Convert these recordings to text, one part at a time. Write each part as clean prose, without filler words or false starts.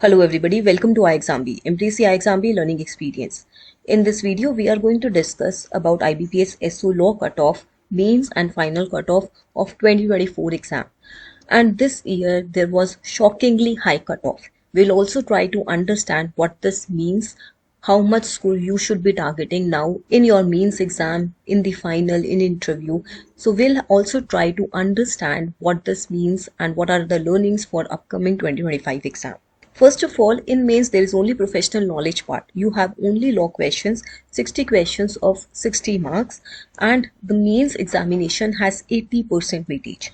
Hello everybody, welcome to iExamB, embrace the iExamB learning experience. In this video, we are going to discuss about IBPS SO Law cutoff, mains and final cutoff of 2024 exam. And this year, there was shockingly high cutoff. We'll also try to understand what this means, how much score you should be targeting now in your mains exam, in the final, in interview. So we'll also try to understand what this means and what are the learnings for upcoming 2025 exam. First of all, in mains, there is only professional knowledge part. You have only law questions, 60 questions of 60 marks, and the mains examination has 80% weightage.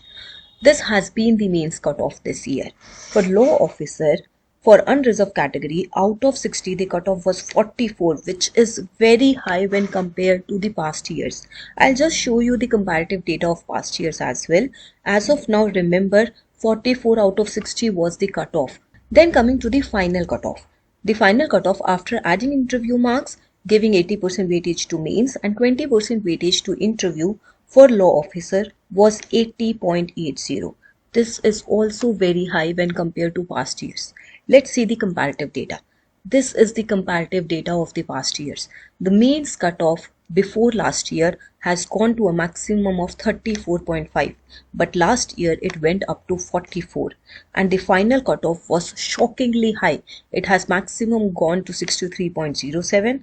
This has been the mains cutoff this year. For law officer, for unreserved category, out of 60, the cutoff was 44, which is very high when compared to the past years. I'll just show you the comparative data of past years as well. As of now, remember, 44 out of 60 was the cutoff. Then coming to the final cutoff. The final cutoff after adding interview marks, giving 80% weightage to mains and 20% weightage to interview for law officer was 80.80. This is also very high when compared to past years. Let's see the comparative data. This is the comparative data of the past years. The mains cutoff before last year has gone to a maximum of 34.5, but last year it went up to 44, and the final cutoff was shockingly high. It has maximum gone to 63.07,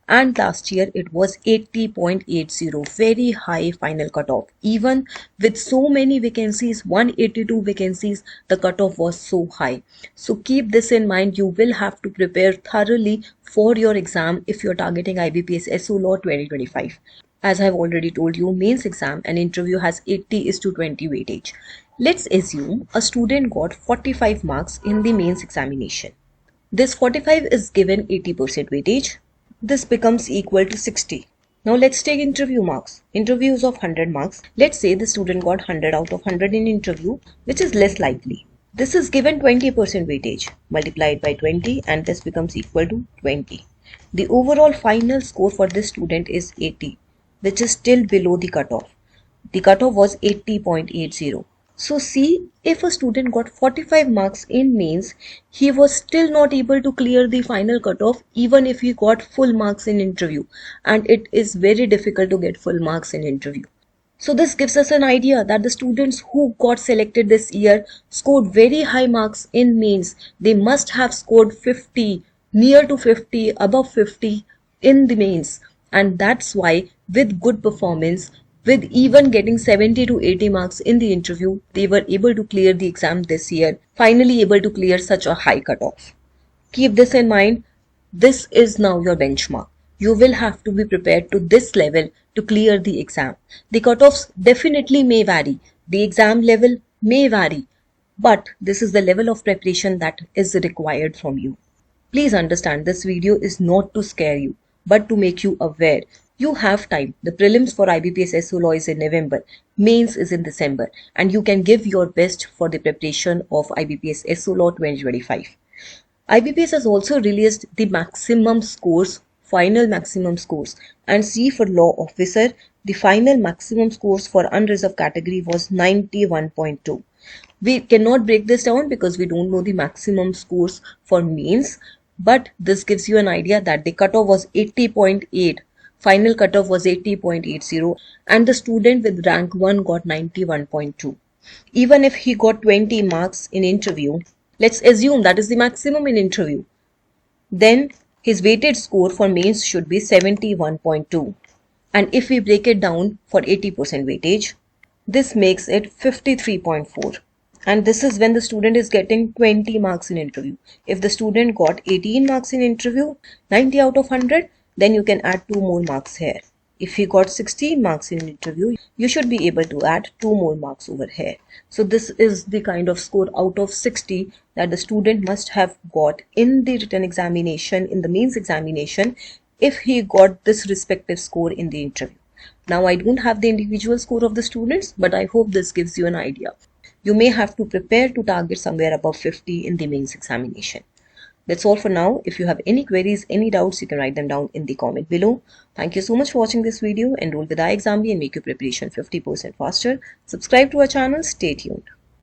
and last year it was 80.80, very high final cutoff. Even with so many vacancies, 182 vacancies, the cutoff was so high. So keep this in mind. You will have to prepare thoroughly for your exam if you're targeting IBPS SO Law 2025. As I've already told you, mains exam and interview has 80:20 weightage. Let's assume a student got 45 marks in the mains examination. This 45 is given 80% weightage. This becomes equal to 60. Now let's take interview marks. Interviews of 100 marks. Let's say the student got 100 out of 100 in interview, which is less likely. This is given 20% weightage, multiplied by 20, and this becomes equal to 20. The overall final score for this student is 80, which is still below the cutoff. The cutoff was 80.80. So see, if a student got 45 marks in mains, he was still not able to clear the final cutoff even if he got full marks in interview. And it is very difficult to get full marks in interview. So this gives us an idea that the students who got selected this year scored very high marks in mains. They must have scored 50, near to 50, above 50 in the mains. And that's why with good performance, with even getting 70 to 80 marks in the interview, they were able to clear the exam this year, finally able to clear such a high cutoff. Keep this in mind. This is now your benchmark. You will have to be prepared to this level to clear the exam. The cutoffs definitely may vary. The exam level may vary. But this is the level of preparation that is required from you. Please understand, this video is not to scare you, but to make you aware. You have time. The prelims for IBPS SO Law is in November, mains is in December, and you can give your best for the preparation of IBPS SO Law 2025. IBPS has also released the maximum scores, final maximum scores, and see for law officer, the final maximum scores for unreserved category was 91.2. We cannot break this down because we don't know the maximum scores for mains, but this gives you an idea that the cutoff was 80.8. Final cutoff was 80.80, and the student with rank 1 got 91.2. Even if he got 20 marks in interview, let's assume that is the maximum in interview, then his weighted score for mains should be 71.2. And if we break it down for 80% weightage, this makes it 53.4. And this is when the student is getting 20 marks in interview. If the student got 18 marks in interview, 90 out of 100, then you can add 2 more marks here. If he got 16 marks in interview, you should be able to add 2 more marks over here. So this is the kind of score out of 60 that the student must have got in the written examination, in the mains examination, if he got this respective score in the interview. Now I don't have the individual score of the students, but I hope this gives you an idea. You may have to prepare to target somewhere above 50 in the mains examination. That's all for now. If you have any queries, any doubts, you can write them down in the comment below. Thank you so much for watching this video. Enroll with iExamB and make your preparation 50% faster. Subscribe to our channel. Stay tuned.